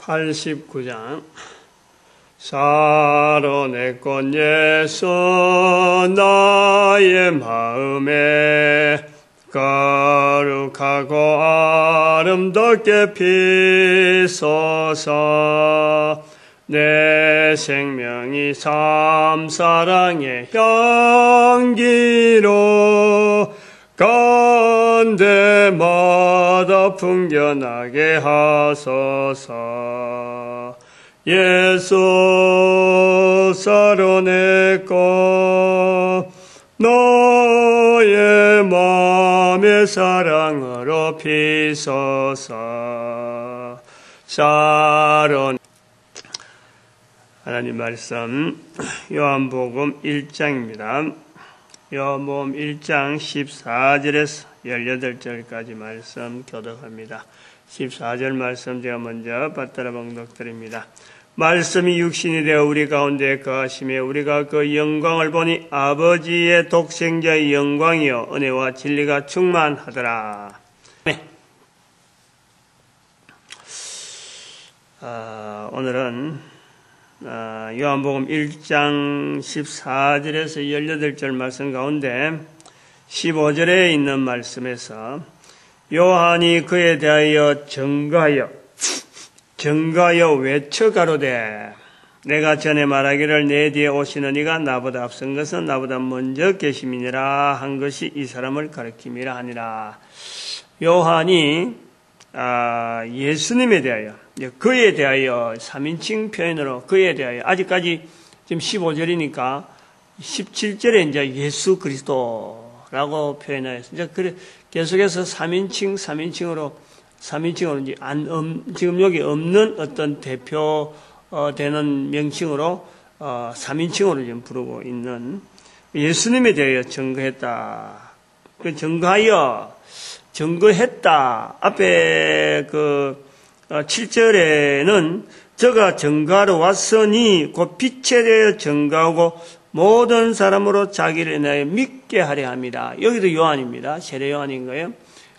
89장 사로내 꽃 예수 나의 마음에 거룩하고 아름답게 피소서. 내 생명이 참 사랑의 향기로 간데마다 풍겨나게 하소서. 예수 사로내 꽃 너의 마음의 사랑으로 피소서. 사로내 하나님 말씀 요한복음 1장입니다. 요한복음 1장 14절에서 18절까지 말씀 교독합니다. 14절 말씀 제가 먼저 받들어 봉독드립니다. 말씀이 육신이 되어 우리 가운데 거하시며 우리가 그 영광을 보니 아버지의 독생자의 영광이요 은혜와 진리가 충만하더라. 네. 오늘은 요한복음 1장 14절에서 18절 말씀 가운데 15절에 있는 말씀에서 요한이 그에 대하여 증거하여 외쳐 가로되 내가 전에 말하기를 내 뒤에 오시는 이가 나보다 앞선 것은 나보다 먼저 계심이니라 한 것이 이 사람을 가리킴이라 하니라. 요한이 예수님에 대하여 그에 대하여 3인칭 표현으로 그에 대하여 아직까지 지금 15절이니까 17절에 이제 예수 그리스도라고 표현하였어요. 이제 그래 계속해서 3인칭으로 이제 지금 여기 없는 어떤 대표 되는 명칭으로 3인칭으로 지금 부르고 있는 예수님에 대하여 증거했다. 그 증거했다. 앞에 7절에는 저가 증거하러 왔으니 곧 빛에 대하여 증거하고 모든 사람으로 자기를 인하여 믿게 하려 합니다. 여기도 요한입니다. 세례 요한인 거예요.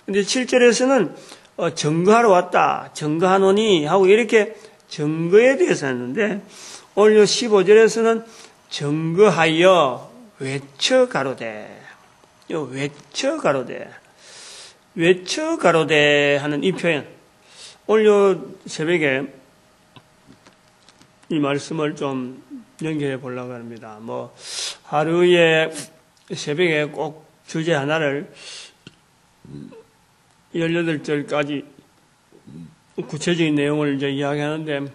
근데 7절에서는 증거하러 왔다. 증거하노니 하고 이렇게 증거에 대해서 했는데 오늘 15절에서는 증거하여 외쳐 가로되 하는 이 표현. 오늘 새벽에 이 말씀을 좀 연결해 보려고 합니다. 하루에 새벽에 꼭 주제 하나를 18절까지 구체적인 내용을 이제 이야기하는데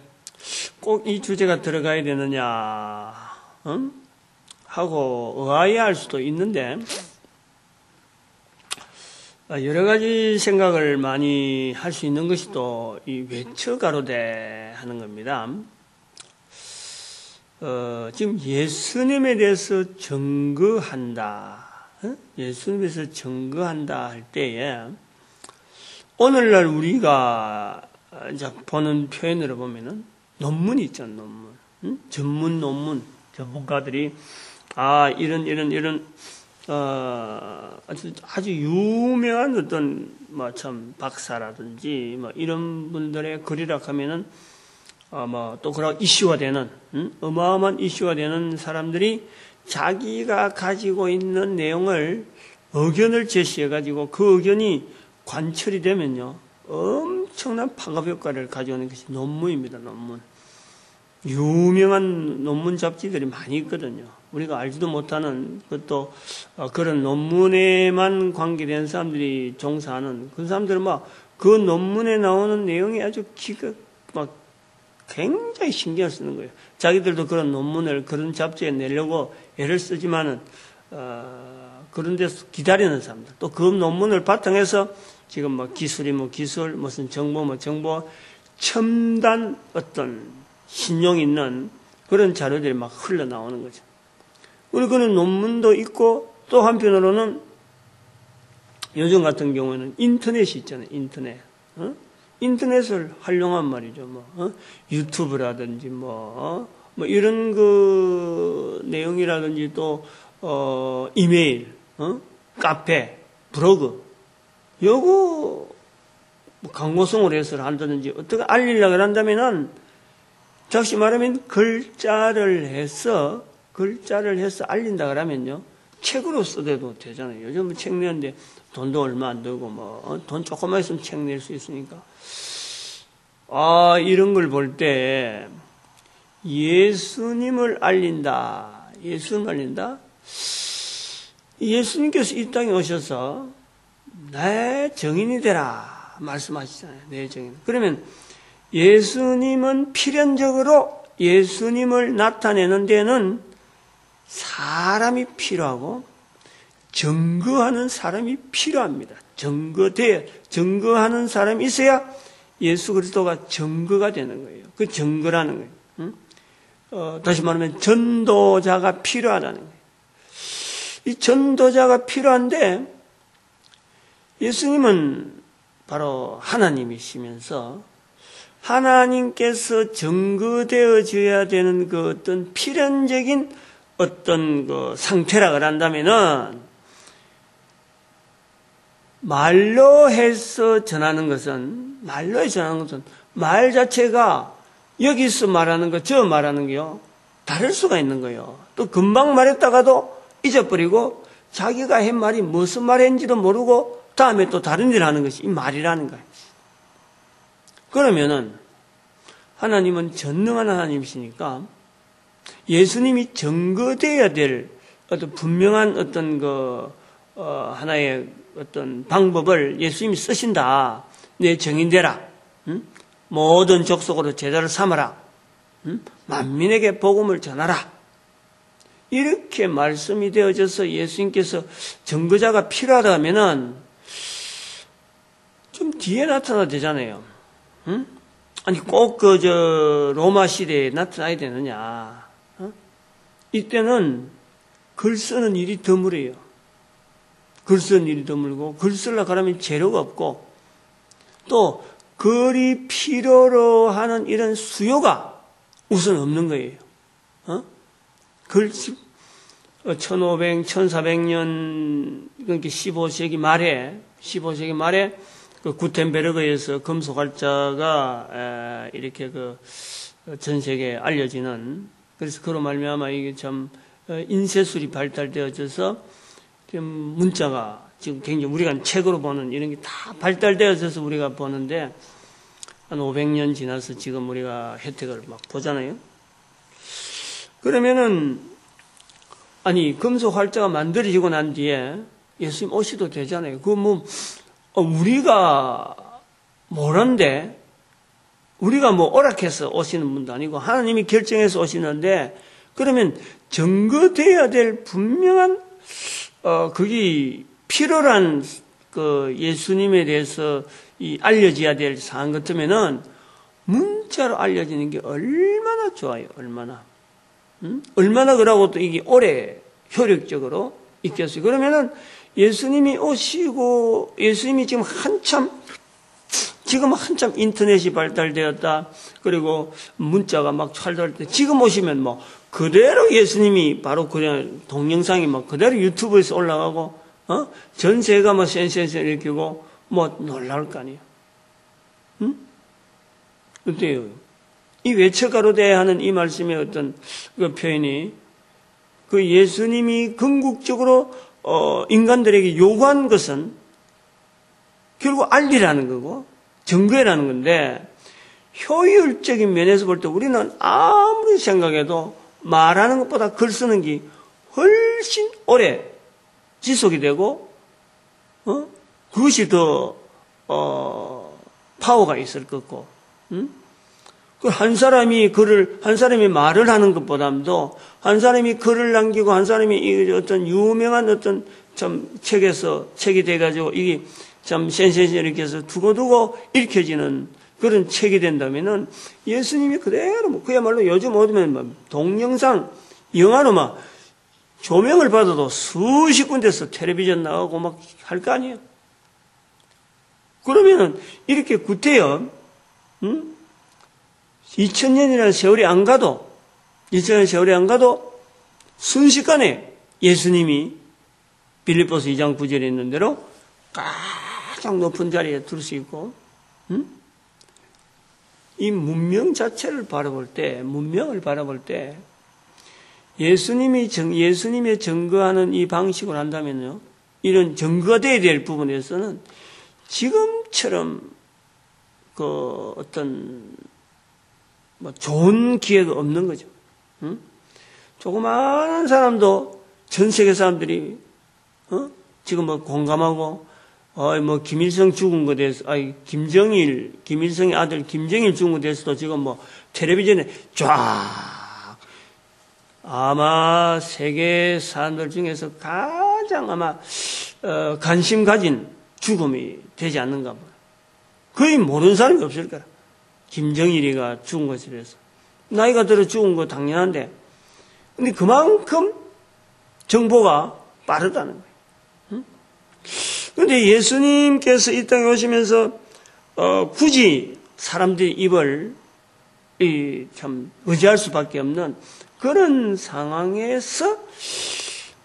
꼭 이 주제가 들어가야 되느냐, 하고 의아해할 수도 있는데 여러 가지 생각을 많이 할 수 있는 것이 또 이 외쳐 가로되 하는 겁니다. 지금 예수님에 대해서 증거한다. 예수님에 대해서 증거한다 할 때에 오늘날 우리가 이제 보는 표현으로 보면은 논문이 있잖아요. 논문. 전문 논문. 전문가들이 이런 아주 유명한 어떤 참 박사라든지 이런 분들의 글이라 하면은 또 그런 이슈가 되는 어마어마한 이슈가 되는 사람들이 자기가 가지고 있는 내용을 의견을 제시해 가지고 그 의견이 관철이 되면요 엄청난 파급 효과를 가져오는 것이 논문입니다. 논문. 유명한 논문 잡지들이 많이 있거든요. 우리가 알지도 못하는 그것도 그런 논문에만 관계된 사람들이 종사하는 그 사람들은 그 논문에 나오는 내용이 아주 굉장히 신경을 쓰는 거예요. 자기들도 그런 논문을 그런 잡지에 내려고 애를 쓰지만은 그런 데서 기다리는 사람들 또 그 논문을 바탕해서 지금 기술이 기술 무슨 정보 정보 첨단 어떤 신용 있는 그런 자료들이 흘러나오는 거죠. 우리 그런 논문도 있고 또 한편으로는 요즘 같은 경우에는 인터넷이 있잖아요. 인터넷을 활용한 말이죠. 유튜브라든지 이런 그 내용이라든지 또 이메일, 카페, 블로그 요거 뭐 강호성으로 해서 한다든지 어떻게 알리려고 한다면은 다시 말하면 글자를 해서 알린다 그러면요 책으로 써도 되잖아요. 요즘은 책 내는데 돈도 얼마 안 들고 뭐 돈 조금만 있으면 책 낼 수 있으니까 이런 걸 볼 때 예수님을 알린다. 예수님께서 이 땅에 오셔서 내 증인이 되라 말씀하시잖아요. 내 증인. 그러면 예수님은 필연적으로 예수님을 나타내는 데는 사람이 필요하고 증거하는 사람이 필요합니다. 증거하는 사람이 있어야 예수 그리스도가 증거가 되는 거예요. 그 증거라는 거예요. 다시 말하면 전도자가 필요하다는 거예요. 이 전도자가 필요한데 예수님은 바로 하나님이시면서 하나님께서 증거되어져야 되는 그 어떤 필연적인 어떤 그 상태라 그런다면은 말로 해서 전하는 것은 말 자체가 여기서 말하는 거, 저 말하는 게요 다를 수가 있는 거예요. 또 금방 말했다가도 잊어버리고 자기가 한 말이 무슨 말인지도 모르고 다음에 또 다른 일을 하는 것이 이 말이라는 거예요. 그러면은 하나님은 전능한 하나님이시니까 예수님이 증거되어야 될 어떤 분명한 어떤 하나의 어떤 방법을 예수님이 쓰신다. 내 증인되라. 모든 족속으로 제자를 삼아라. 만민에게 복음을 전하라. 이렇게 말씀이 되어져서 예수님께서 증거자가 필요하다면은 좀 뒤에 나타나야 되잖아요. 아니 꼭 로마 시대에 나타나야 되느냐? 이때는 글 쓰는 일이 드물어요. 글 쓰는 일이 드물고 글 쓰려고 하면 재료가 없고 또 글이 필요로 하는 이런 수요가 우선 없는 거예요. 글 1500, 1400년 그러니까 15세기 말에 그 구텐베르그에서 금속활자가 이렇게 전 세계에 알려지는 그래서 그로 말미암아 이게 참 인쇄술이 발달되어져서 지금 문자가 지금 굉장히 우리가 책으로 보는 이런 게 다 발달되어져서 우리가 보는데 한 500년 지나서 지금 우리가 혜택을 막 보잖아요. 그러면은 아니 금속활자가 만들어지고 난 뒤에 예수님 오시도 되잖아요. 우리가 뭐란데 우리가 오락해서 오시는 분도 아니고 하나님이 결정해서 오시는데 그러면 증거되어야 될 분명한 그게 필요한 그 예수님에 대해서 알려져야 될 사안 같으면은 문자로 알려지는 게 얼마나 좋아요. 얼마나 그러고 또 이게 오래 효력적으로 있겠어요. 그러면은 예수님이 오시고 예수님이 지금 한참 인터넷이 발달되었다. 그리고 문자가 막 활달할 때 지금 오시면 그대로 예수님이 바로 그냥 동영상이 그대로 유튜브에서 올라가고 전 세계가 센세이션 일으키고 놀라울 거 아니에요. 어때요? 이 외척가로되 하는 이 말씀의 어떤 그 표현이 그 예수님이 궁극적으로 인간들에게 요구한 것은 결국 알리라는 거고 증거라는 건데 효율적인 면에서 볼 때 우리는 아무리 생각해도 말하는 것보다 글 쓰는 게 훨씬 오래 지속이 되고 그것이 더 파워가 있을 거고 한 사람이 말을 하는 것보다도 한 사람이 글을 남기고 한 사람이 어떤 유명한 어떤 참 책이 돼가지고 이게 참 센세이션 이렇게 해서 두고두고 읽혀지는 그런 책이 된다면은 예수님이 그대로 그야말로 요즘 오면 동영상 영화로 조명을 받아도 수십 군데서 텔레비전 나가고 할 거 아니에요. 그러면은 이렇게 구태여 2000년이라는 세월이 안 가도 순식간에 예수님이 빌립보서 2장 9절에 있는 대로 가장 높은 자리에 둘 수 있고 이 문명 자체를 바라볼 때, 문명을 바라볼 때, 예수님의 증거하는 이 방식을 한다면요, 이런 증거가 되어야 될 부분에서는 지금처럼 어떤 좋은 기회가 없는 거죠. 조그마한 사람도 전 세계 사람들이 지금 공감하고 김일성 죽은 것에 대해서 김일성의 아들 김정일 죽은 것에 대해서도 지금 텔레비전에 쫙 아마 세계 사람들 중에서 가장 아마 관심 가진 죽음이 되지 않는가 봐요. 거의 모르는 사람이 없을 거라. 김정일이가 죽은 것에 대해서. 나이가 들어 죽은 거 당연한데, 근데 그만큼 정보가 빠르다는 거예요. 그런데 예수님께서 이 땅에 오시면서 굳이 사람들이 입을 참 의지할 수밖에 없는 그런 상황에서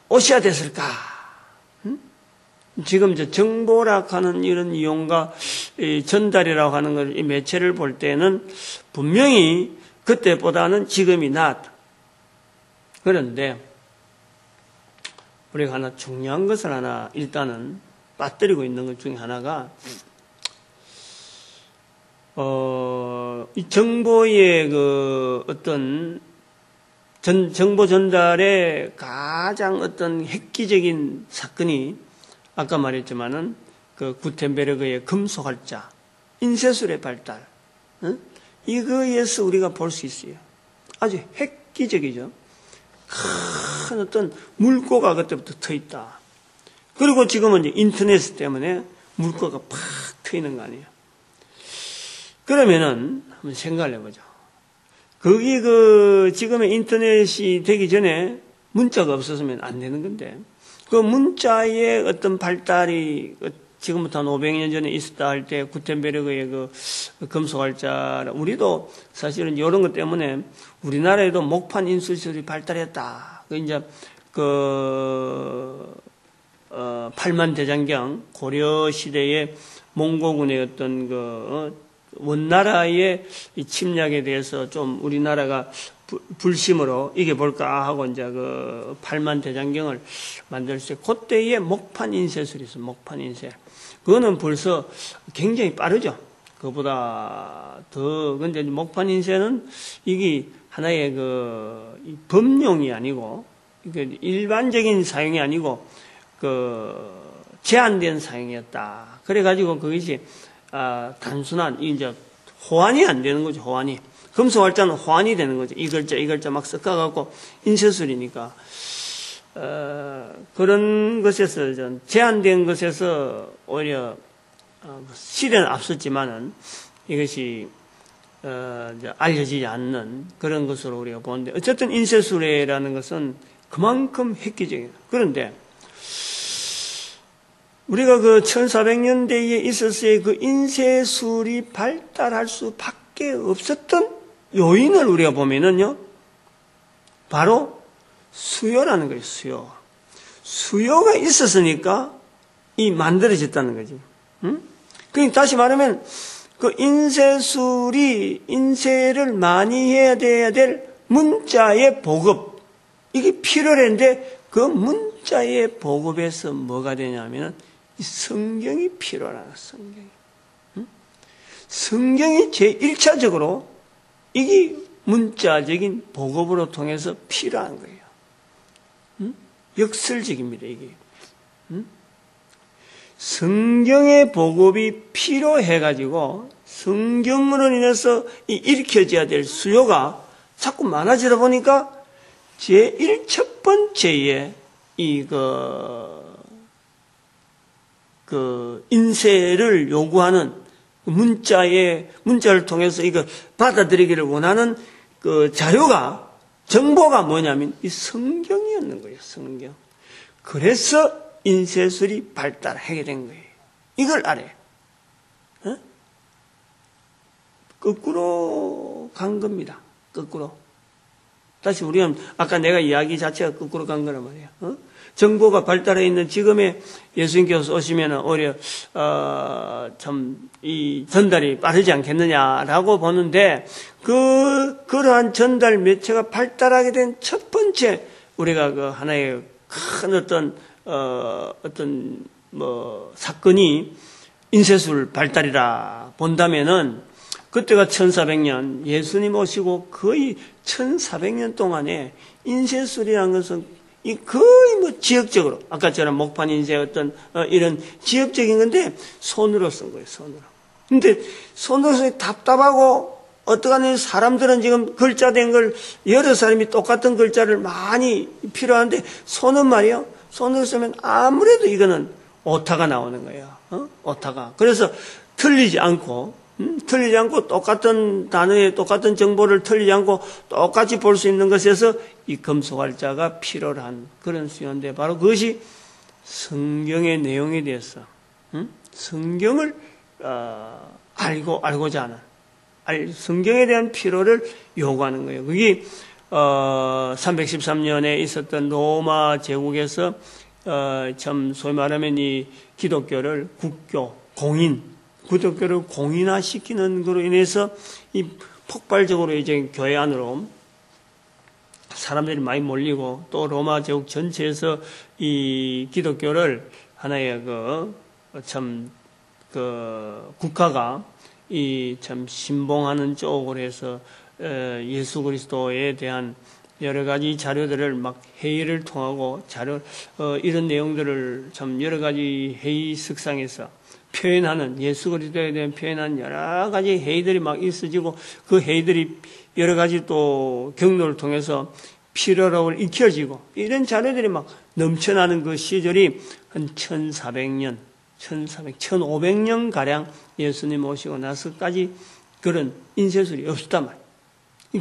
오셔야 됐을까? 지금 정보락 하는 이런 이용과 전달이라고 하는 걸, 이 매체를 볼 때는 분명히 그때보다는 지금이 나았다. 그런데 우리가 하나 중요한 것을 하나 일단은 빠뜨리고 있는 것 중에 하나가 이 정보의 어떤 정보 전달의 가장 어떤 획기적인 사건이 아까 말했지만은 구텐베르그의 금속활자, 인쇄술의 발달, 이거에서 우리가 볼 수 있어요. 아주 획기적이죠. 큰 어떤 물꼬가 그때부터 터 있다. 그리고 지금은 이제 인터넷 때문에 물꼬가 팍 트이는 거 아니에요. 그러면은 한번 생각을 해보죠. 거기 지금의 인터넷이 되기 전에 문자가 없었으면 안 되는 건데, 그 문자의 어떤 발달이 지금부터 한 500년 전에 있었다 할 때 구텐베르그의 금속활자, 우리도 사실은 이런 것 때문에 우리나라에도 목판 인쇄술이 발달했다. 이제 팔만대장경 고려 시대의 몽고군의 어떤 원나라의 이 침략에 대해서 좀 우리나라가 불심으로 이겨볼까 하고 이제 팔만대장경을 만들었어요. 그때의 목판 인쇄술이 있어요. 목판 인쇄. 그거는 벌써 굉장히 빠르죠. 그보다 더, 근데 목판 인쇄는 이게 하나의 범용이 아니고, 일반적인 사용이 아니고, 제한된 사용이었다. 그래가지고 그것이, 단순한, 이제, 호환이 안 되는 거죠, 호환이. 금속활자는 호환이 되는 거죠. 이 글자 막 섞어갖고, 인쇄술이니까. 그런 것에서, 제한된 것에서 오히려, 시대는 앞섰지만은, 이것이, 알려지지 않는 그런 것으로 우리가 보는데, 어쨌든 인쇄술이라는 것은 그만큼 획기적이에요. 그런데, 우리가 1400년대에 있었을 그 인쇄술이 발달할 수밖에 없었던 요인을 우리가 보면은요, 바로 수요라는 거예요, 수요. 수요가 있었으니까 이 만들어졌다는 거지. 그러니까 다시 말하면 그 인쇄를 많이 해야 될 문자의 보급, 이게 필요했는데 그 문자의 보급에서 뭐가 되냐면은 이 성경이 필요하다, 성경이. 성경이 제1차적으로 이게 문자적인 보급으로 통해서 필요한 거예요. 역설적입니다, 이게. 성경의 보급이 필요해가지고 성경으로 인해서 일으켜져야 될 수요가 자꾸 많아지다 보니까 첫 번째에 인쇄를 요구하는 문자를 통해서 이거 받아들이기를 원하는 자료가, 정보가 뭐냐면 이 성경이었는 거예요, 성경. 그래서 인쇄술이 발달하게 된 거예요. 이걸 알아요. 거꾸로 간 겁니다. 거꾸로. 다시 우리는 아까 내가 이야기 자체가 거꾸로 간 거란 말이야. 정보가 발달해 있는 지금의 예수님께서 오시면 오히려 참 이 전달이 빠르지 않겠느냐라고 보는데 그러한 전달 매체가 발달하게 된 첫 번째 우리가 그 하나의 큰 어떤 사건이 인쇄술 발달이라 본다면은 그때가 1400년 예수님 오시고 거의 1400년 동안에 인쇄술이라는 것은 이 거의 지역적으로 아까처럼 목판 인쇄 어떤 이런 지역적인 건데 손으로 쓴 거예요. 손으로. 근데 손으로 쓰니 답답하고 어떡하냐 사람들은 지금 글자 된 걸 여러 사람이 똑같은 글자를 많이 필요한데 손은 말이요. 손으로 쓰면 아무래도 이거는 오타가 나오는 거예요. 오타가. 그래서 틀리지 않고 똑같은 단어에 똑같은 정보를 틀리지 않고 똑같이 볼 수 있는 것에서 이 금속활자가 필요로 한 그런 수요인데 바로 그것이 성경의 내용에 대해서 성경을 알고자 하는 성경에 대한 필요를 요구하는 거예요. 그게 313년에 있었던 로마 제국에서 참 소위 말하면 이 기독교를 기독교를 공인화시키는 것으로 인해서 이 폭발적으로 이제 교회 안으로 사람들이 많이 몰리고 또 로마 제국 전체에서 이 기독교를 하나의 국가가 이 참 신봉하는 쪽으로 해서 예수 그리스도에 대한 여러 가지 자료들을 막 회의를 통하고 이런 내용들을 참 여러 가지 회의 석상에서 표현하는 예수 그리스도에 대한 표현하는 여러 가지 회의들이 막 있어지고 그 회의들이 여러 가지 또 경로를 통해서 필요력을 익혀지고 이런 자료들이 막 넘쳐나는 그 시절이 한 1500년 가량 예수님 오시고 나서까지 그런 인쇄술이 없었단 말이에요.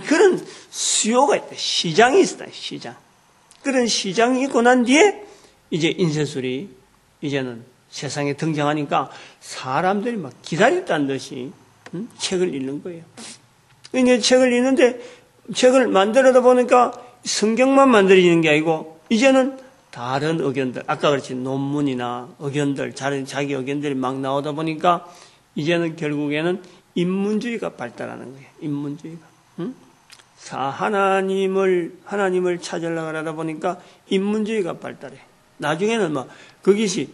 그런 수요가 있다. 시장이 있었다. 시장. 그런 시장이 있고 난 뒤에 이제 인쇄술이 이제는 세상에 등장하니까 사람들이 막 기다렸다는 듯이 책을 읽는 거예요. 이제 책을 읽는데 책을 만들어다 보니까 성경만 만들어지는 게 아니고 이제는 다른 의견들, 아까 그렇지 논문이나 의견들, 자기 의견들이 막 나오다 보니까 이제는 결국에는 인문주의가 발달하는 거예요. 인문주의가. 하나님을 찾으려고 하다 보니까 인문주의가 발달해. 나중에는 그것이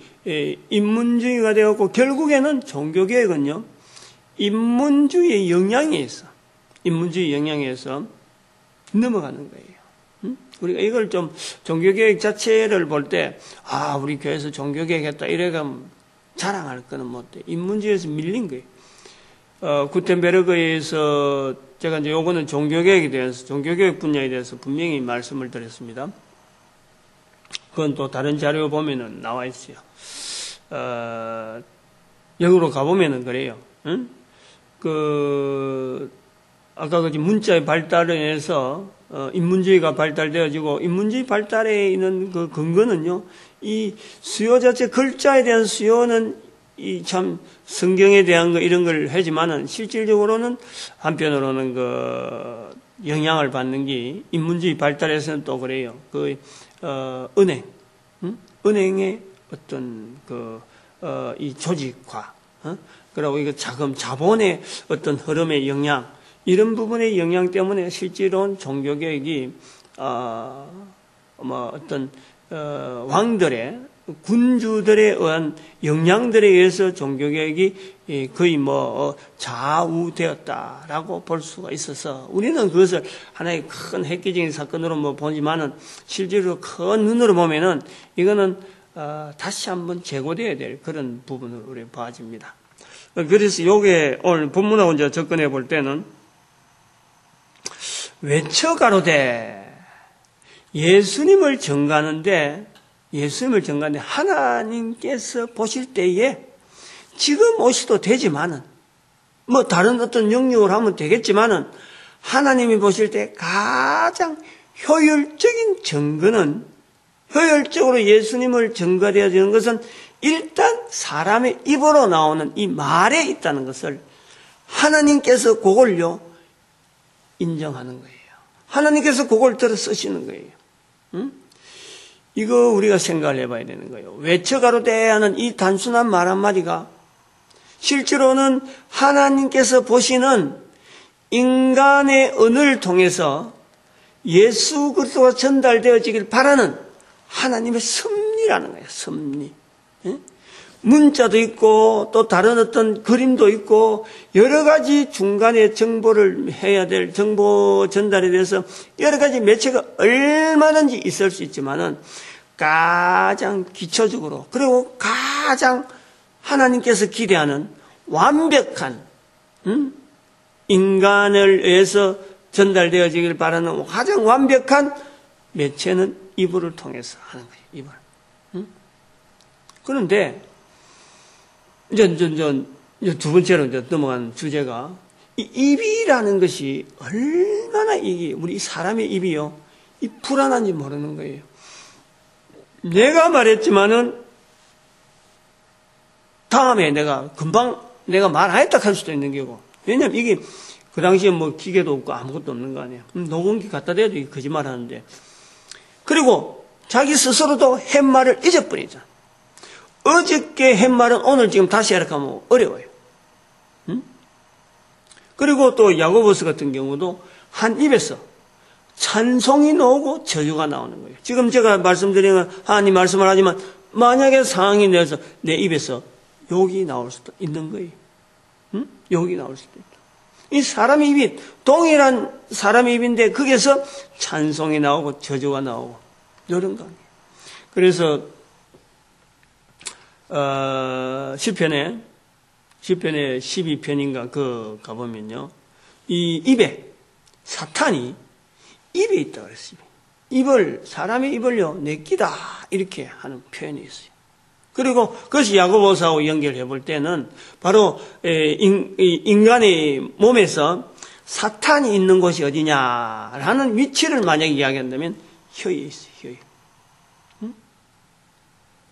인문주의가 되었고 결국에는 종교개혁은요 인문주의의 영향에 있어 넘어가는 거예요. 우리가 이걸 좀 종교개혁 자체를 볼 때 우리 교회에서 종교개혁했다 이래가 자랑할 거는 못돼. 인문주의에서 밀린 거예요. 구텐베르그에서 제가 이제 요거는 종교개혁에 대해서 종교개혁 분야에 대해서 분명히 말씀을 드렸습니다. 그건 또 다른 자료 보면은 나와 있어요. 영어로 가보면은 그래요. 아까 그 문자의 발달에 의해서, 인문주의가 발달되어지고, 인문주의 발달에 있는 그 근거는요, 이 수요 자체, 글자에 대한 수요는 참 성경에 대한 거 이런 걸 하지만은 실질적으로는 한편으로는 영향을 받는 게 인문주의 발달에서는 또 그래요. 은행의 어떤 이 조직화, 그리고 이거 자본의 어떤 흐름의 영향, 이런 부분의 영향 때문에 실제로는 종교개혁이, 왕들의, 군주들에 의한 영향들에 의해서 종교개혁이 거의 좌우되었다라고 볼 수가 있어서 우리는 그것을 하나의 큰 획기적인 사건으로 보지만은 실제로 큰 눈으로 보면은 이거는 다시 한번 재고되어야 될 그런 부분으로 우리 봐집니다. 그래서 요게 오늘 본문하고 이제 접근해 볼 때는 외쳐가로되 예수님을 전가하는데 하나님께서 보실 때에 지금 오셔도 되지만은 다른 어떤 영역을 하면 되겠지만은 하나님이 보실 때 가장 효율적인 증거는 효율적으로 예수님을 증거되어지는 것은 일단 사람의 입으로 나오는 이 말에 있다는 것을 하나님께서 그걸요 인정하는 거예요. 하나님께서 그걸 들어 쓰시는 거예요. 이거 우리가 생각을 해봐야 되는 거예요. 외쳐가로되 하는 이 단순한 말 한마디가 실제로는 하나님께서 보시는 인간의 언어를 통해서 예수 그리스도가 전달되어지길 바라는 하나님의 섭리라는 거예요. 섭리. 문자도 있고 또 다른 어떤 그림도 있고 여러 가지 중간에 정보를 해야 될 정보 전달에 대해서 여러 가지 매체가 얼마든지 있을 수 있지만은 가장 기초적으로 그리고 가장 하나님께서 기대하는 완벽한 인간을 위해서 전달되어지길 바라는 가장 완벽한 매체는 이불을 통해서 하는 거예요. 이불. 그런데 이제 두 번째로 이제 넘어간 주제가 이 입이라는 것이 얼마나 이게 우리 사람의 입이요 이 불안한지 모르는 거예요. 내가 말했지만은 다음에 내가 금방 내가 말 안 했다 할 수도 있는 거고. 왜냐면 이게 그 당시에 뭐 기계도 없고 아무것도 없는 거 아니에요. 녹음기 갖다 대도 거짓말 하는데. 그리고 자기 스스로도 햇말을 잊어버리잖아. 어저께 햇말은 오늘 지금 다시 하라 하면 어려워요. 그리고 또 야고보서 같은 경우도 한 입에서 찬송이 나오고 저주가 나오는 거예요. 지금 제가 말씀드리는 하나님 말씀을 하지만 만약에 상황이 내서 내 입에서 욕이 나올 수도 있는 거예요. 욕이 나올 수도 있다. 이 사람의 입이 동일한 사람의 입인데 거기에서 찬송이 나오고 저주가 나오고 이런 거 아니에요. 그래서 시편에 12편인가 그 가보면요. 이 입에 사탄이 입에 있다고 그랬어요. 입을 사람의 입을요 내끼다 이렇게 하는 표현이 있어요. 그리고 그것이 야고보서하고 연결해 볼 때는 바로 인간의 몸에서 사탄이 있는 곳이 어디냐라는 위치를 만약에 이야기한다면 혀에 있어요. 혀에.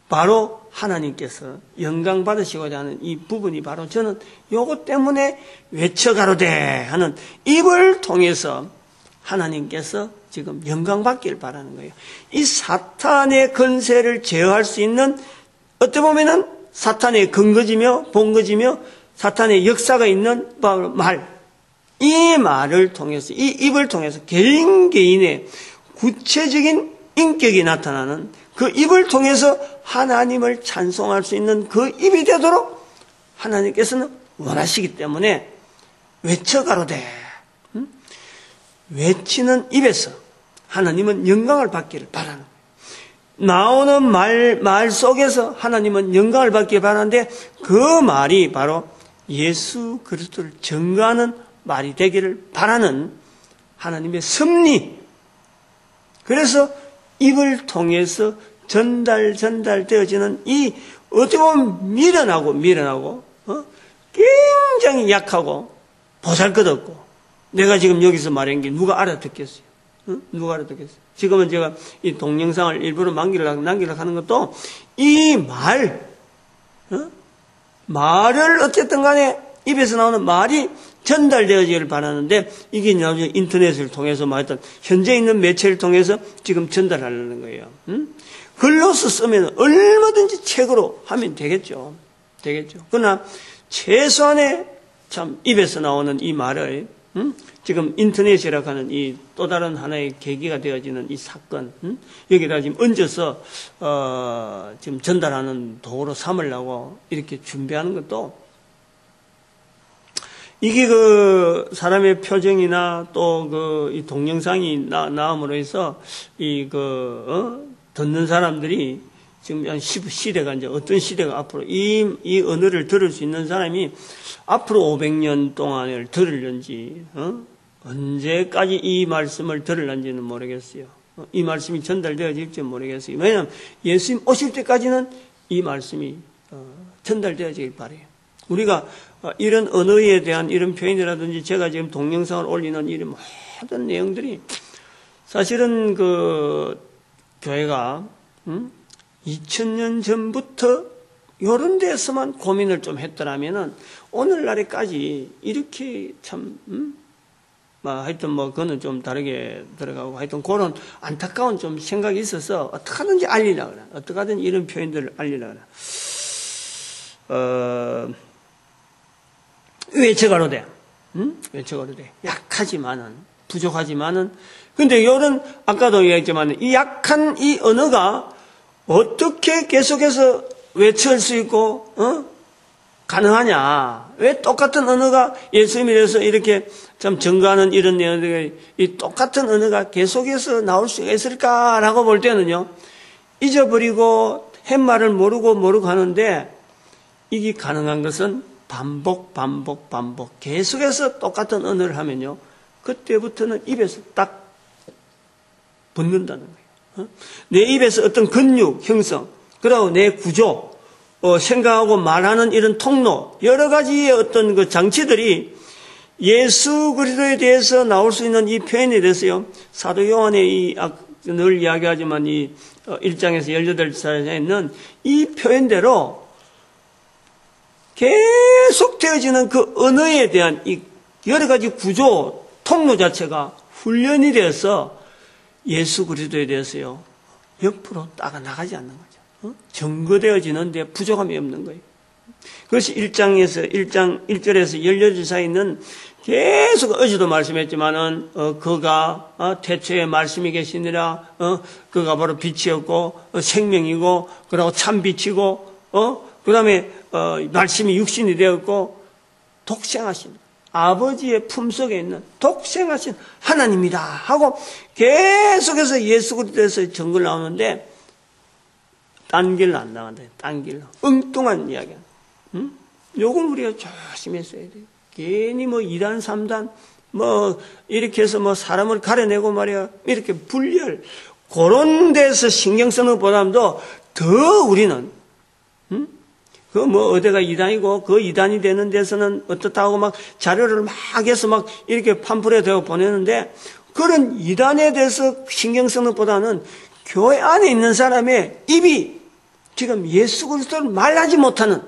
바로 하나님께서 영광 받으시고자 하는 이 부분이 바로 저는 요것 때문에 외쳐가로되 하는 입을 통해서 하나님께서 지금 영광 받기를 바라는 거예요. 이 사탄의 권세를 제어할 수 있는 어떻게 보면은 사탄의 근거지며 본거지며 사탄의 역사가 있는 말, 이 말을 통해서 이 입을 통해서 개인의 구체적인 인격이 나타나는 그 입을 통해서 하나님을 찬송할 수 있는 그 입이 되도록 하나님께서는 원하시기 때문에 외쳐가로되 외치는 입에서 하나님은 영광을 받기를 바라는 거예요. 나오는 말 속에서 하나님은 영광을 받기를 바라는데 그 말이 바로 예수 그리스도를 증거하는 말이 되기를 바라는 하나님의 섭리. 그래서 입을 통해서 전달되어지는 이 어떻게 보면 미련하고 굉장히 약하고 보잘것없고 내가 지금 여기서 말한 게 누가 알아듣겠어요? 누가 알아듣겠어요? 지금은 제가 이 동영상을 일부러 남기려고 하는 것도 이 말을 어쨌든 간에 입에서 나오는 말이 전달되어지기를 바라는데 이게 나중에 인터넷을 통해서 말했던 현재 있는 매체를 통해서 지금 전달하려는 거예요. 글로서 쓰면 얼마든지 책으로 하면 되겠죠. 그러나 최소한의 참 입에서 나오는 이 말을 지금 인터넷이라고 하는 이 또 다른 하나의 계기가 되어지는 이 사건 여기다 지금 얹어서 지금 전달하는 도구로 삼으려고 이렇게 준비하는 것도 이게 그 사람의 표정이나 또 그 이 동영상이 나옴으로 해서 듣는 사람들이 지금 시대가 이제 어떤 시대가 앞으로 이 언어를 들을 수 있는 사람이 앞으로 500년 동안을 들을는지 언제까지 이 말씀을 들을는지는 모르겠어요. 이 말씀이 전달되어질지 모르겠어요. 왜냐하면 예수님 오실 때까지는 이 말씀이 전달되어지길 바라요. 우리가 이런 언어에 대한 이런 표현이라든지 제가 지금 동영상을 올리는 이런 모든 내용들이 사실은 그 교회가 2000년 전부터 이런 데서만 고민을 좀 했더라면은 오늘날에까지 이렇게 참 하여튼 그거는 좀 다르게 들어가고, 하여튼 그런 안타까운 좀 생각이 있어서 어떻게 하든지 알리려고 그래. 어떻게 하든지 이런 표현들을 알리려고 그래. 외쳐가로되, 외쳐가로되, 약하지만은, 부족하지만은, 근데 이런, 아까도 얘기했지만, 이 약한 이 언어가 어떻게 계속해서 외칠 수 있고, 가능하냐? 왜 똑같은 언어가 예수님에 대해서 이렇게 참 증거하는 이런 내용들이 이 똑같은 언어가 계속해서 나올 수가 있을까라고 볼 때는요, 잊어버리고 햇말을 모르고 하는데 이게 가능한 것은 반복 계속해서 똑같은 언어를 하면요, 그때부터는 입에서 딱 붙는다는 거예요. 내 입에서 어떤 근육 형성, 그리고 내 구조, 생각하고 말하는 이런 통로, 여러 가지의 어떤 그 장치들이 예수 그리스도에 대해서 나올 수 있는 이 표현에 대해서요, 사도 요한의 늘 이야기하지만 이 1장에서 18절에 있는 이 표현대로 계속 되어지는 그 언어에 대한 이 여러 가지 구조, 통로 자체가 훈련이 되어서 예수 그리스도에 대해서요, 옆으로 따가 나가지 않는 거죠. 증거되어지는데 부족함이 없는 거예요. 그것이 1장 1절에서 18절 사이에 있는 계속 어제도 말씀했지만은, 그가, 태초에 말씀이 계시니라, 그가 바로 빛이었고, 생명이고, 그리고 참 빛이고, 그 다음에, 말씀이 육신이 되었고, 독생하신, 아버지의 품속에 있는 독생하신 하나님이다 하고 계속해서 예수 그리스도에서 증거를 나오는데, 딴 길로 안 나간다. 딴 길로. 엉뚱한 이야기야. 요건 우리가 조심히 써야 돼요. 괜히 2단, 3단, 이렇게 해서 사람을 가려내고 말이야. 이렇게 분열. 그런 데서 신경 쓰는 것보다도 더 우리는, 어디가 2단이고, 그 2단이 되는 데서는 어떻다고 자료를 막 해서 이렇게 팜플에 대고 보내는데, 그런 2단에 대해서 신경 쓰는 것보다는 교회 안에 있는 사람의 입이 지금 예수 그리스도를 말하지 못하는,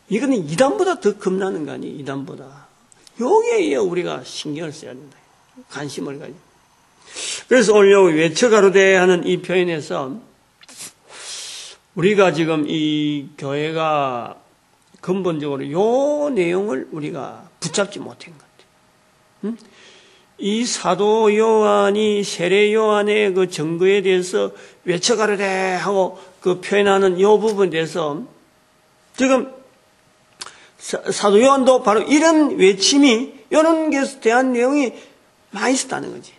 이거는 이단보다 더 겁나는 거 아니에요? 이단보다. 여기에 우리가 신경을 써야 된다. 관심을 가지고. 그래서 오늘 외쳐가로되 하는 이 표현에서 우리가 지금 이 교회가 근본적으로 요 내용을 우리가 붙잡지 못한 것 같아요. 이 사도 요한이 세례 요한의 그 증거에 대해서 외쳐가로되 하고 그 표현하는 이 부분에 대해서 지금 사도 요한도 바로 이런 외침이 이런 것에 대한 내용이 많이 있었다는 거지.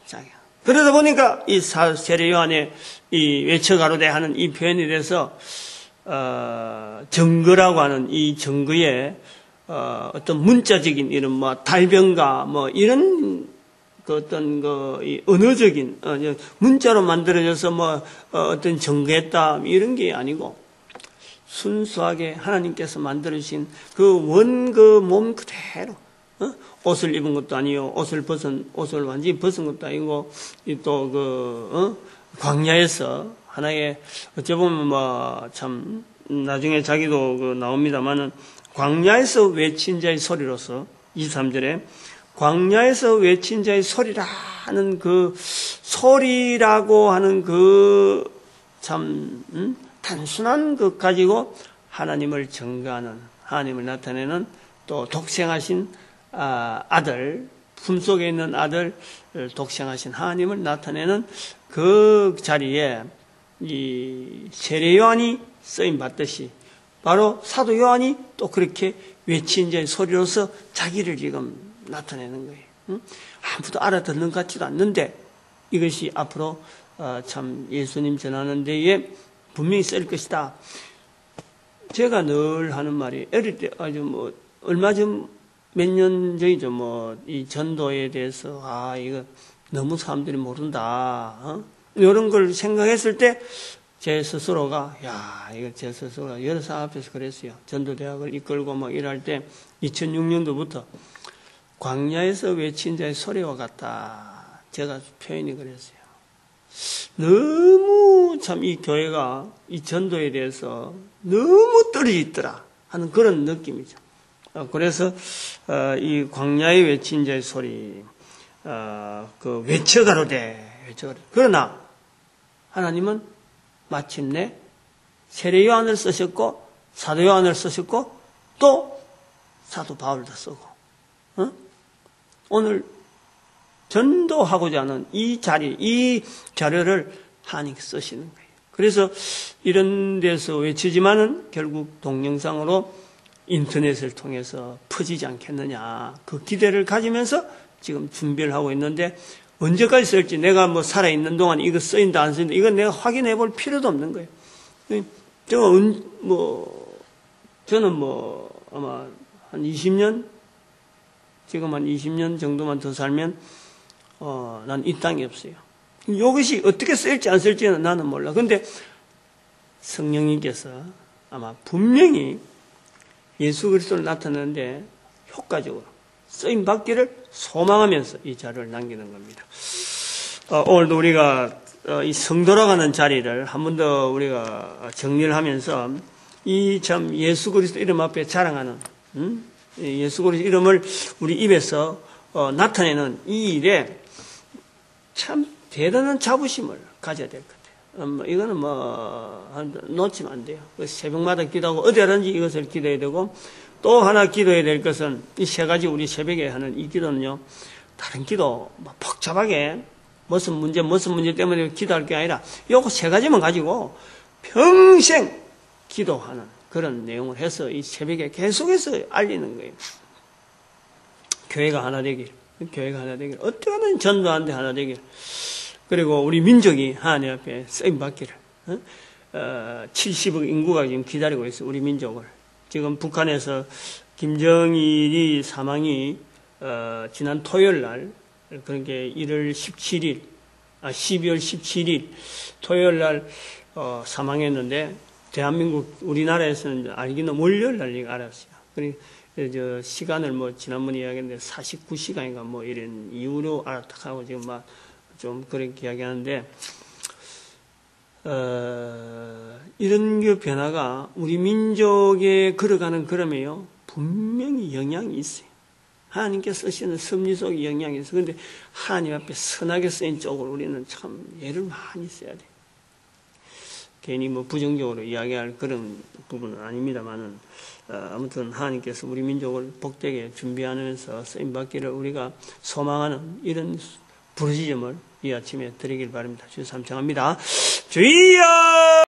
그러다 보니까 이 세례 요한의 이 외쳐가로되 하는 이 표현에 대해서 증거라고 하는 이 증거에 어떤 문자적인 이런 달변가 이런 어떤 이 언어적인 문자로 만들어져서 어떤 증거했다 이런 게 아니고 순수하게 하나님께서 만들어주신 그 몸 그대로 옷을 입은 것도 아니요 옷을 완전히 벗은 것도 아니고 또 광야에서 하나의 어찌 보면 참 나중에 자기도 나옵니다만은 광야에서 외친 자의 소리로서 23절에 광야에서 외친 자의 소리라는 그 소리라고 하는 그 참 단순한 것 가지고 하나님을 증거하는, 하나님을 나타내는 또 독생하신 아들, 품속에 있는 아들, 독생하신 하나님을 나타내는 그 자리에 이 세례 요한이 쓰임 받듯이 바로 사도 요한이 또 그렇게 외친 자의 소리로서 자기를 지금 나타내는 거예요. 아무도 알아듣는 것 같지도 않는데 이것이 앞으로 참 예수님 전하는 데에 분명히 쓸 것이다. 제가 늘 하는 말이 어릴 때 아주 얼마 전 몇 년 전이죠. 이 전도에 대해서 이거 너무 사람들이 모른다. 이런 걸 생각했을 때 제 스스로가 이거 제 스스로가 여러 사람 앞에서 그랬어요. 전도대학을 이끌고 일할 때 2006년도부터 광야에서 외친 자의 소리와 같다. 제가 표현이 그랬어요. 너무 참 이 교회가 이 전도에 대해서 너무 떨어져 있더라 하는 그런 느낌이죠. 그래서 이 광야에 외친 자의 소리, 그 외쳐가로되. 그러나 하나님은 마침내 세례 요한을 쓰셨고 사도 요한을 쓰셨고 또 사도 바울도 쓰고 오늘 전도하고자 하는 이 자료를 하나님께 쓰시는 거예요. 그래서 이런 데서 외치지만은 결국 동영상으로 인터넷을 통해서 퍼지지 않겠느냐 그 기대를 가지면서 지금 준비를 하고 있는데 언제까지 쓸지 내가 뭐 살아있는 동안 이거 쓰인다 안 쓰인다 이건 내가 확인해 볼 필요도 없는 거예요. 저는 아마 한 20년 지금 한 20년 정도만 더 살면 난 이 땅이 없어요. 이것이 어떻게 쓸지 안 쓸지는 나는 몰라. 근데 성령님께서 아마 분명히 예수 그리스도를 나타내는데 효과적으로 쓰임 받기를 소망하면서 이 자료를 남기는 겁니다. 오늘도 우리가 이 성도라고 자리를 한 번 더 우리가 정리를 하면서 이 참 예수 그리스도 이름 앞에 자랑하는 예수 그리스도 이름을 우리 입에서 나타내는 이 일에 참 대단한 자부심을 가져야 될 것 같아요. 이거는 놓치면 안 돼요. 새벽마다 기도하고 어디 하든지 이것을 기도해야 되고 또 하나 기도해야 될 것은 이 세 가지 우리 새벽에 하는 이 기도는요. 다른 기도 복잡하게 무슨 문제 때문에 기도할 게 아니라 요거 세 가지만 가지고 평생 기도하는 그런 내용을 해서 이 새벽에 계속해서 알리는 거예요. 교회가 하나 되길. 어떻게 하든 전도하는데 하나 되길. 그리고 우리 민족이 하나님 앞에 쓰임받기를 70억 인구가 지금 기다리고 있어요. 우리 민족을. 지금 북한에서 김정일이 사망이 지난 토요일 날 그러니까 12월 17일 토요일 날 사망했는데 대한민국 우리나라에서는 알기는 월요일 날 알았어요. 그러니까 시간을 지난번에 이야기했는데 49시간인가 이런 이후로 알았다 하고 지금 좀 그렇게 이야기하는데 이런 그 변화가 우리 민족에 걸어가는 걸음에요 분명히 영향이 있어요. 하나님께서 쓰시는 섭리 속에 영향이 있어요. 그런데 하나님 앞에 선하게 쓰인 쪽으로 우리는 참 예를 많이 써야 돼요. 괜히 부정적으로 이야기할 그런 부분은 아닙니다만은 아무튼 하나님께서 우리 민족을 복되게 준비하면서 쓰임받기를 우리가 소망하는 이런 부르짖음을 이 아침에 드리길 바랍니다. 주여 삼창합니다. 주여!